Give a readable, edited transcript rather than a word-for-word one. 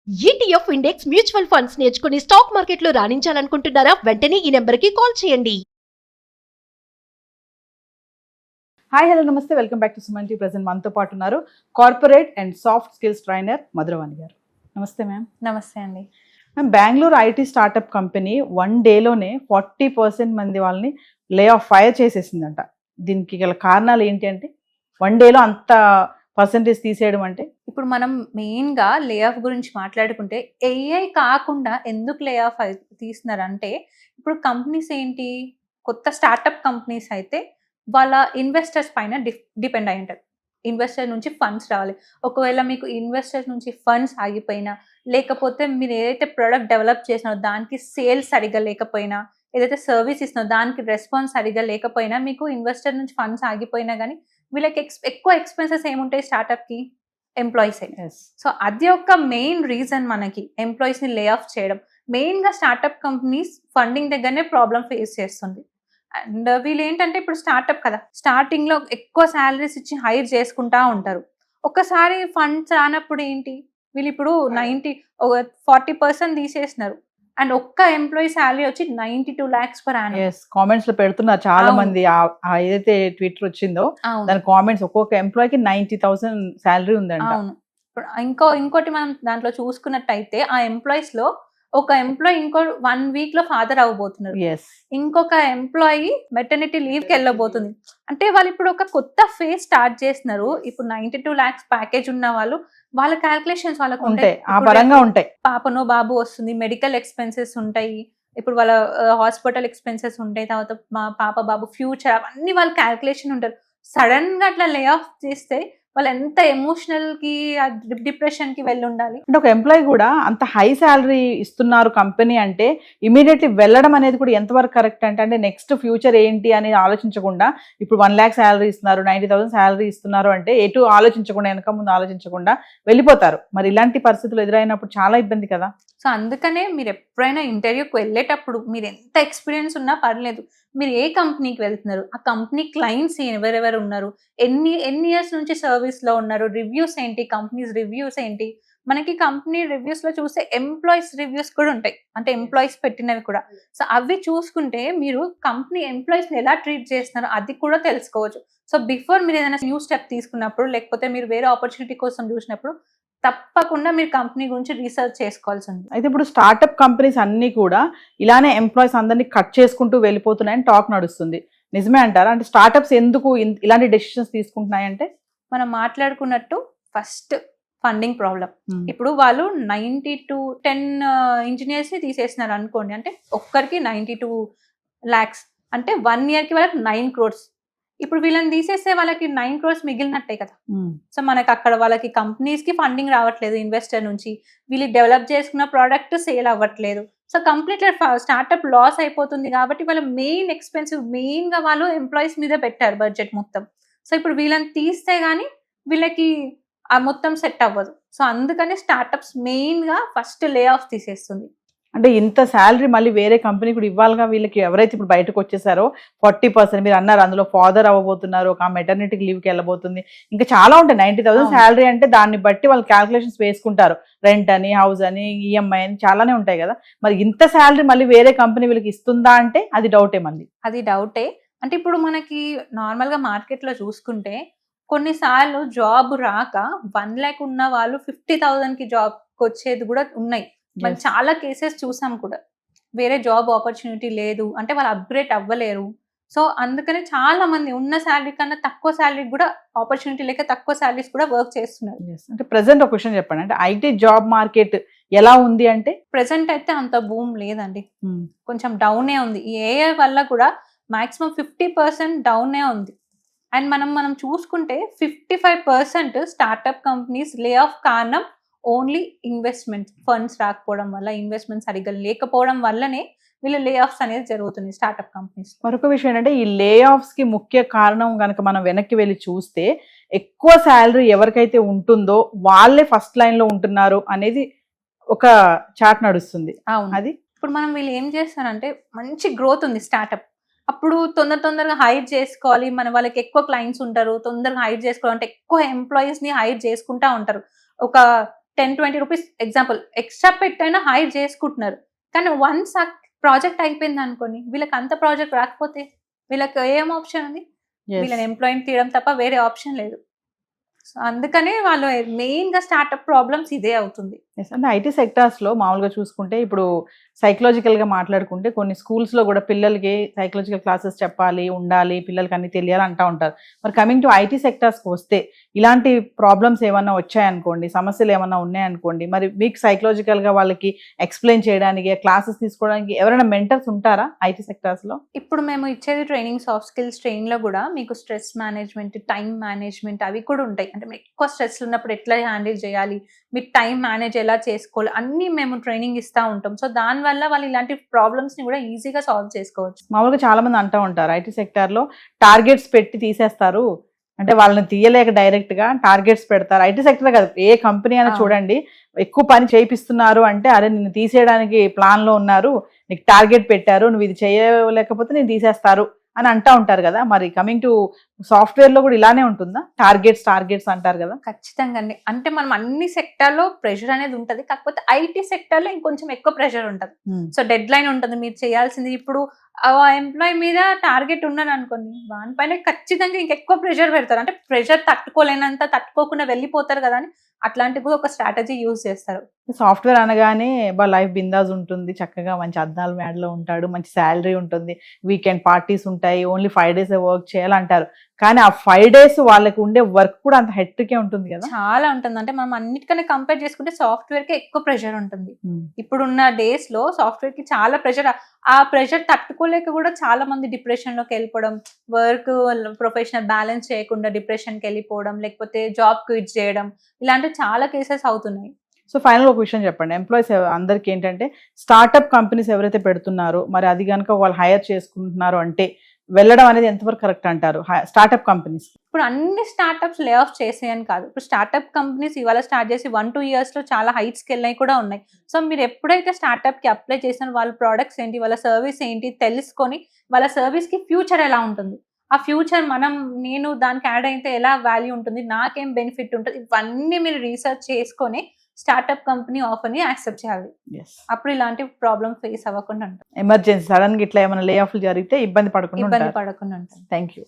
ETF index mutual funds నేర్చుకుని stock మార్కెట్లో రాణించాలనుకుంటున్నారా? వెంటనే ఈ నెంబర్కి కాల్ చేయండి. హాయ్ హలో నమస్తే, welcome back to Suman T. Present మనతో పాటు ఉన్నారు corporate and soft skills trainer Madhuravani గారు. నమస్తే మ్యామ్. నమస్తే అండి. Ma'am, Bengaluru IT startup company 1 డేలోనే 40% మంది వాళ్ళని లే ఆఫ్ ఫైర్ చేసేసిందంట. దీనికి గల కారణాలు ఏంటి అంటే 1 డేలో అంత పర్సంటేజ్ తీసేయడం అంటే? ఇప్పుడు మనం మెయిన్గా లే ఆఫ్ గురించి మాట్లాడుకుంటే ఏఐ కాకుండా ఎందుకు లే ఆఫ్ తీస్తున్నారంటే, ఇప్పుడు కంపెనీస్ ఏంటి, కొత్త స్టార్టప్ కంపెనీస్ అయితే వాళ్ళ ఇన్వెస్టర్స్ పైన డిపెండ్ అయి ఉంటారు. ఇన్వెస్టర్ నుంచి ఫండ్స్ రావాలి. ఒకవేళ మీకు ఇన్వెస్టర్స్ నుంచి ఫండ్స్ ఆగిపోయినా, లేకపోతే మీరు ఏదైతే ప్రోడక్ట్ డెవలప్ చేసినారో దానికి సేల్స్ సరిగ్గా లేకపోయినా, ఏదైతే సర్వీస్ ఇస్తున్నారో దానికి రెస్పాన్స్ సరిగ్గా లేకపోయినా, మీకు ఇన్వెస్టర్ నుంచి ఫండ్స్ ఆగిపోయినా కానీ వీళ్ళకి ఎక్కువ ఎక్స్పెన్సెస్ ఏముంటాయి స్టార్టప్కి? ఎంప్లాయీస్. సో అది ఒక మెయిన్ రీజన్ మనకి ఎంప్లాయీస్ని లే ఆఫ్ చేయడం. మెయిన్గా స్టార్టప్ కంపెనీస్ ఫండింగ్ దగ్గరనే ప్రాబ్లం ఫేస్ చేస్తుంది. అండ్ వీళ్ళు ఏంటంటే ఇప్పుడు స్టార్టప్ కదా, స్టార్టింగ్లో ఎక్కువ శాలరీస్ ఇచ్చి హైర్ చేసుకుంటా ఉంటారు. ఒక్కసారి ఫండ్స్ రానప్పుడు ఏంటి, వీళ్ళు ఇప్పుడు 40% తీసేసినారు. అండ్ ఒక్క ఎంప్లాయీ శాలరీ వచ్చి 92 lakhs per annum. కామెంట్స్ లో పెడుతున్నారు చాలా మంది. ఏదైతే ట్విట్టర్ వచ్చిందో దాని కామెంట్స్, ఒక్కొక్క ఎంప్లాయీకి 90,000 శాలరీ ఉందంట. అవును. ఇంకోటి మనం దాంట్లో చూసుకున్నట్టయితే ఆ ఎంప్లాయీస్ లో ఒక ఎంప్లాయీ ఇంకో 1 week లో ఫాదర్ అవ్వబోతున్నారు. ఇంకొక ఎంప్లాయీ మెటర్నిటీ లీవ్ కి వెళ్ళబోతుంది. అంటే వాళ్ళు ఇప్పుడు ఒక కొత్త ఫేజ్ స్టార్ట్ చేస్తున్నారు. ఇప్పుడు 92 lakhs ప్యాకేజ్ ఉన్న వాళ్ళు, వాళ్ళ క్యాల్కులేషన్స్ వాళ్ళకు ఉంటాయి. పాపనో బాబు వస్తుంది, మెడికల్ ఎక్స్పెన్సెస్ ఉంటాయి, ఇప్పుడు వాళ్ళ హాస్పిటల్ ఎక్స్పెన్సెస్ ఉంటాయి, తర్వాత మా పాప బాబు ఫ్యూచర్, అవన్నీ వాళ్ళ క్యాల్కులేషన్ ఉంటారు. సడన్ గా అట్లా లే ఆఫ్ చేస్తే వాళ్ళు ఎంత ఎమోషనల్ కి, డిప్రెషన్ కి వెళ్ళి ఉండాలి. అంటే ఒక ఎంప్లాయీ కూడా అంత హై శాలరీ ఇస్తున్నారు కంపెనీ అంటే ఇమీడియట్లీ వెళ్ళడం అనేది కూడా ఎంతవరకు కరెక్ట్ అంటే నెక్స్ట్ ఫ్యూచర్ ఏంటి అనేది ఆలోచించకుండా, ఇప్పుడు 1 lakh శాలరీ ఇస్తున్నారు, 90,000 శాలరీ ఇస్తున్నారు అంటే ఎటు ఆలోచించకుండా, వెనక ముందు ఆలోచించకుండా వెళ్ళిపోతారు. మరి ఇలాంటి పరిస్థితులు ఎదురైనప్పుడు చాలా ఇబ్బంది కదా. సో అందుకనే మీరు ఎప్పుడైనా ఇంటర్వ్యూకి వెళ్ళేటప్పుడు మీరు ఎంత ఎక్స్పీరియన్స్ ఉన్నా పర్లేదు, మీరు ఏ కంపెనీకి వెళ్తున్నారు, ఆ కంపెనీ క్లయింట్స్ ఎవరెవరు ఉన్నారు, ఎన్ని ఇయర్స్ నుంచి సర్వీస్లో ఉన్నారు, రివ్యూస్ ఏంటి, కంపెనీస్ రివ్యూస్ ఏంటి. మనకి కంపెనీ రివ్యూస్లో చూస్తే ఎంప్లాయీస్ రివ్యూస్ కూడా ఉంటాయి, అంటే ఎంప్లాయీస్ పెట్టినవి కూడా. సో అవి చూసుకుంటే మీరు కంపెనీ ఎంప్లాయీస్ని ఎలా ట్రీట్ చేస్తున్నారో అది కూడా తెలుసుకోవచ్చు. సో బిఫోర్ మీరు ఏదైనా న్యూ స్టెప్ తీసుకున్నప్పుడు, లేకపోతే మీరు వేరే ఆపర్చునిటీ కోసం చూసినప్పుడు తప్పకుండా మీరు కంపెనీ గురించి రీసెర్చ్ చేసుకోవాల్సి ఉంది. అయితే ఇప్పుడు స్టార్టప్ కంపెనీస్ అన్ని కూడా ఇలానే ఎంప్లాయీస్ అందరినీ కట్ చేసుకుంటూ వెళ్ళిపోతున్నాయని టాక్ నడుస్తుంది. నిజమే అంటారా? అంటే స్టార్టప్స్ ఎందుకు ఇలాంటి డెసిషన్స్ తీసుకుంటున్నాయంటే, మనం మాట్లాడుకున్నట్టు ఫస్ట్ ఫండింగ్ ప్రాబ్లం. ఇప్పుడు వాళ్ళు 10 ఇంజనీర్స్ ని తీసేసినారు అనుకోండి, అంటే ఒక్కరికి 92 lakhs, అంటే 1 year కి వాళ్ళకి 9 crores. ఇప్పుడు వీళ్ళని తీసేస్తే వాళ్ళకి 9 crores మిగిలినట్టే కదా. సో మనకి అక్కడ వాళ్ళకి కంపెనీస్ కి ఫండింగ్ రావట్లేదు ఇన్వెస్టర్ నుంచి, వీళ్ళు డెవలప్ చేసుకున్న ప్రోడక్ట్ సేల్ అవ్వట్లేదు. సో కంప్లీట్ స్టార్టప్ లాస్ అయిపోతుంది. కాబట్టి వాళ్ళ మెయిన్ ఎక్స్పెన్సివ్ మెయిన్ గా వాళ్ళు ఎంప్లాయీస్ మీద పెట్టారు బడ్జెట్ మొత్తం. సో ఇప్పుడు వీళ్ళని తీస్తే గానీ వీళ్ళకి ఆ మొత్తం సెట్ అవ్వదు. సో అందుకని స్టార్టప్స్ మెయిన్ గా ఫస్ట్ లే ఆఫ్ తీసేస్తుంది. అంటే ఇంత శాలరీ మళ్ళీ వేరే కంపెనీ కూడా ఇవ్వాలిగా వీళ్ళకి. ఎవరైతే ఇప్పుడు బయటకు వచ్చేసారో 40%, మీరు అన్నారు అందులో ఫాదర్ అవ్వబోతున్నారు, ఒక మెటర్నిటీకి లీవ్కి వెళ్ళబోతుంది, ఇంకా చాలా ఉంటాయి. 90,000 శాలరీ అంటే దాన్ని బట్టి వాళ్ళు క్యాల్కులేషన్స్ వేసుకుంటారు. రెంట్ అని, హౌస్ అని, ఈఎంఐ అని చాలానే ఉంటాయి కదా. మరి ఇంత శాలరీ మళ్ళీ వేరే కంపెనీ వీళ్ళకి ఇస్తుందా అంటే అది డౌటే. మళ్ళీ అది డౌటే. అంటే ఇప్పుడు మనకి నార్మల్గా మార్కెట్లో చూసుకుంటే కొన్నిసార్లు జాబ్ రాక 1 lakh ఉన్న వాళ్ళు 50,000కి జాబ్కి వచ్చేది కూడా ఉన్నాయి. మనం చాలా కేసెస్ చూసాం కూడా. వేరే జాబ్ ఆపర్చునిటీ లేదు అంటే వాళ్ళు అప్గ్రేడ్ అవ్వలేరు. సో అందుకనే చాలా మంది ఉన్న శాలరీ కన్నా తక్కువ శాలరీ కూడా, ఆపర్చునిటీ లేక తక్కువ శాలరీస్ కూడా వర్క్ చేస్తున్నారు. అంటే ప్రెసెంట్ ఒక క్వశ్చన్ చెప్పండి, అంటే ఐటీ జాబ్ మార్కెట్ ఎలా ఉంది అంటే? ప్రెసెంట్ అయితే అంత బూమ్ లేదండి, కొంచెం డౌనే ఉంది. ఈ ఏఐ వల్ల కూడా మాక్సిమం 50% డౌనే ఉంది. అండ్ మనం చూసుకుంటే 55% స్టార్టప్ కంపెనీస్ లే ఆఫ్ కారణం ఓన్లీ ఇన్వెస్ట్మెంట్ ఫండ్స్ రాకపోవడం వల్ల, ఇన్వెస్ట్మెంట్ సరిగ్గా లేకపోవడం వల్లనే వీళ్ళు లే ఆఫ్స్ అనేది జరుగుతుంది స్టార్టప్ కంపెనీస్. మరొక విషయం ఏంటంటే ఈ లే ఆఫ్స్ కి ముఖ్య కారణం కనుక మనం వెనక్కి వెళ్ళి చూస్తే, ఎక్కువ శాలరీ ఎవరికైతే ఉంటుందో వాళ్ళే ఫస్ట్ లైన్ లో ఉంటున్నారు అనేది ఒక చాట్ నడుస్తుంది. అవును. అది ఇప్పుడు మనం వీళ్ళు ఏం చేస్తారంటే, మంచి గ్రోత్ ఉంది స్టార్టప్, అప్పుడు తొందరగా హైర్ చేసుకోవాలి, వాళ్ళకి ఎక్కువ క్లయింట్స్ ఉంటారు, తొందరగా హైర్ చేసుకోవాలంటే ఎక్కువ ఎంప్లాయీస్ ని హైర్ చేసుకుంటా ఉంటారు. ఒక 10-20 రూపీస్ ఎగ్జాంపుల్ ఎక్స్ట్రా పెట్టైనా హైర్ చేసుకుంటున్నారు. కానీ వన్స్ ఆ ప్రాజెక్ట్ అయిపోయింది అనుకోని, వీళ్ళకి అంత ప్రాజెక్ట్ రాకపోతే వీళ్ళకి ఏం ఆప్షన్ ఉంది? Yes. వీళ్ళని ఎంప్లాయీని తీయడం తప్ప వేరే ఆప్షన్ లేదు. సో అందుకనే వాళ్ళు మెయిన్ గా స్టార్ట్అప్ ప్రాబ్లమ్స్ ఇదే అవుతుంది. Yes. అంటే ఐటీ సెక్టార్స్ లో మామూలుగా చూసుకుంటే ఇప్పుడు సైకలాజికల్ గా మాట్లాడుకుంటే కొన్ని స్కూల్స్ లో కూడా పిల్లలకి సైకలాజికల్ క్లాసెస్ చెప్పాలి, ఉండాలి, పిల్లలకి అన్ని తెలియాలి అంటా ఉంటారు. మరి కమింగ్ టు ఐటీ సెక్టార్స్ కి వస్తే ఇలాంటి ప్రాబ్లమ్స్ ఏమన్నా వచ్చాయనుకోండి, సమస్యలు ఏమన్నా ఉన్నాయనుకోండి, మరి మీకు సైకలాజికల్ గా వాళ్ళకి ఎక్స్ప్లెయిన్ చేయడానికి, క్లాసెస్ తీసుకోవడానికి ఎవరైనా మెంటర్స్ ఉంటారా ఐటీ సెక్టార్స్ లో? ఇప్పుడు మేము ఇచ్చేది ట్రైనింగ్ సాఫ్ట్ స్కిల్స్ ట్రైన్ లో కూడా మీకు స్ట్రెస్ మేనేజ్మెంట్, టైం మేనేజ్మెంట్ అవి కూడా ఉంటాయి. అంటే మీకు ఎక్కువ స్ట్రెస్ ఉన్నప్పుడు ఎట్లా హ్యాండిల్ చేయాలి, మీరు టైం మేనేజ్ ఎలా చేసుకోవాలి అన్ని మేము ట్రైనింగ్ ఇస్తా ఉంటాం. సో దాని వల్ల వాళ్ళు ఇలాంటి ప్రాబ్లమ్స్ ని కూడా ఈజీగా సాల్వ్ చేసుకోవచ్చు. మామూలుగా చాలా మంది అంటూ ఉంటారు ఐటీ సెక్టార్ లో టార్గెట్స్ పెట్టి తీసేస్తారు, అంటే వాళ్ళని తీయలేక డైరెక్ట్ గా టార్గెట్స్ పెడతారు. ఐటీ సెక్టర్ కాదు, ఏ కంపెనీ అయినా చూడండి, ఎక్కువ పని చేయిస్తున్నారు అంటే అరే నిన్ను తీసేయడానికి ప్లాన్ లో ఉన్నారు, నీకు టార్గెట్ పెట్టారు, నువ్వు ఇది చేయలేకపోతే నేను తీసేస్తారు అని అంటా ఉంటారు కదా. మరి కమింగ్ టు సాఫ్ట్వేర్ లో కూడా ఇలానే ఉంటుందా? టార్గెట్స్ అంటారు కదా. ఖచ్చితంగా అండి. అంటే మనం అన్ని సెక్టార్ లో ప్రెషర్ అనేది ఉంటది, కాకపోతే ఐటీ సెక్టార్ లో ఇంకొంచెం ఎక్కువ ప్రెషర్ ఉంటది. సో డెడ్ లైన్ ఉంటుంది, మీరు చేయాల్సింది. ఇప్పుడు ఆ ఎంప్లాయీ మీద టార్గెట్ ఉన్నాను అనుకోండి, దానిపైన ఖచ్చితంగా ఇంకెక్కువ ప్రెషర్ పెడతారు. అంటే ప్రెషర్ తట్టుకోకుండా వెళ్ళిపోతారు కదా అని అట్లాంటివి ఒక స్ట్రాటజీ యూజ్ చేస్తారు. సాఫ్ట్వేర్ అనగానే లైఫ్ బిందాస్ ఉంటుంది, చక్కగా మంచి అద్దాల మేడలో ఉంటాడు, మంచి శాలరీ ఉంటుంది, వీకెండ్ పార్టీస్ ఉంటాయి, ఓన్లీ 5 days వర్క్ చేయాలంటారు. కానీ ఆ 5 days వాళ్ళకి ఉండే వర్క్ కూడా అంత హెక్టిక్ ఉంటుంది కదా. చాలా ఉంటుంది. అంటే మనం అన్నిటికన్నా కంపేర్ చేసుకుంటే సాఫ్ట్వేర్ కి ఎక్కువ ప్రెషర్ ఉంటుంది. ఇప్పుడున్న డేస్ లో సాఫ్ట్వేర్ కి చాలా ప్రెషర్. ఆ ప్రెషర్ తట్టుకోలేక కూడా చాలా మంది డిప్రెషన్ లోకి వెళ్ళిపోవడం, వర్క్ ప్రొఫెషనల్ బ్యాలెన్స్ చేయకుండా డిప్రెషన్ కి వెళ్ళిపోవడం, లేకపోతే జాబ్ క్విట్ చేయడం, ఇలాంటి చాలా కేసెస్ అవుతున్నాయి. సో ఫైనల్ ఒక విషయం చెప్పండి, ఎంప్లాయీస్ అందరికి ఏంటంటే స్టార్ట్అప్ కంపెనీస్ ఎవరైతే పెడుతున్నారో మరి అది కనుక వాళ్ళు హైర్ చేసుకుంటున్నారు అంటే వెళ్ళడం అనేది ఎంతవరకు కరెక్ట్ అంటారు స్టార్ట్అప్ కంపెనీస్? ఇప్పుడు అన్ని స్టార్ట్అప్స్ లే ఆఫ్ చేసేయని కాదు. ఇప్పుడు స్టార్ట్అప్ కంపెనీస్ ఇవాళ స్టార్ట్ చేసి 1-2 years లో చాలా హైట్స్కి వెళ్ళినవి కూడా ఉన్నాయి. సో మీరు ఎప్పుడైతే స్టార్ట్అప్ కి అప్లై చేసిన వాళ్ళ ప్రోడక్ట్స్ ఏంటి, వాళ్ళ సర్వీస్ ఏంటి తెలుసుకొని వాళ్ళ సర్వీస్ కి ఫ్యూచర్ ఎలా ఉంటుంది, ఆ ఫ్యూచర్ నేను దానికి యాడ్ అయితే ఎలా వాల్యూ ఉంటుంది, నాకేం బెనిఫిట్ ఉంటుంది, ఇవన్నీ మీరు రీసెర్చ్ చేసుకొని స్టార్ట్అప్ కంపెనీ ఆఫర్ ని యాక్సెప్ట్ చేయాలి. అప్పుడు ఇలాంటి ప్రాబ్లమ్ ఫేస్ అవ్వకుండా ఉంటుంది. ఎమర్జెన్సీ సడన్ గా ఇట్లా ఏమైనా లే ఆఫ్ జరిగితే ఇబ్బంది పడకుండా ఉంటుంది. Thank you.